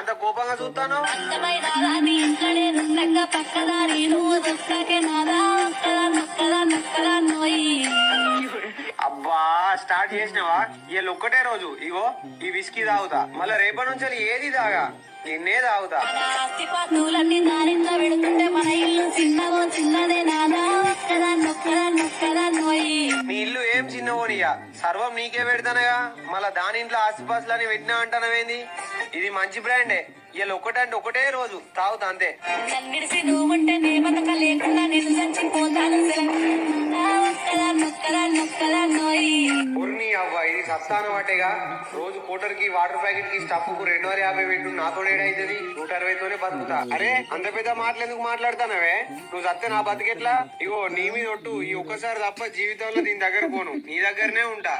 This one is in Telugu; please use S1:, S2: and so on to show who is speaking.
S1: అంత కోపంగా చూస్తాను? అబ్బా స్టార్ట్ చేసినావా? ఇవాళ ఒక్కటే రోజు ఇగో ఈ విస్కీ తాగుతా, మళ్ళా రేపటి నుంచి ఏది తాగా, నిన్నే తాగుతా. నీ ఇల్లు ఏం చిన్నవోనియా, సర్వం నీకే పెడతానగా, మళ్ళా దాని ఇంట్లో ఆస్తిపాస్తులని పెట్టినా అంటానవేంది? ఇది మంచి బ్రాండే, ఇవాళ ఒక్కటంటే ఒకటే రోజు తాగుతా అంతే. పొర్ని అవ్వ, ఇది సత్తాన వాటేగా. రోజు కోటర్ కి వాటర్ ప్యాకెట్ కి స్టఫ్ కు 250 పెట్టు, నాతో ఏడైతుంది 160తోనే బతుకుతా. అరే అంత పెద్ద మాటలు ఎందుకు మాట్లాడుతానవే? నువ్వు సత్తే నా బతికెట్లా? ఇగో నీ మీద ఒట్టు, ఈ ఒక్కసారి తప్ప జీవితంలో దీని దగ్గర పోను, నీ దగ్గరనే ఉంటా.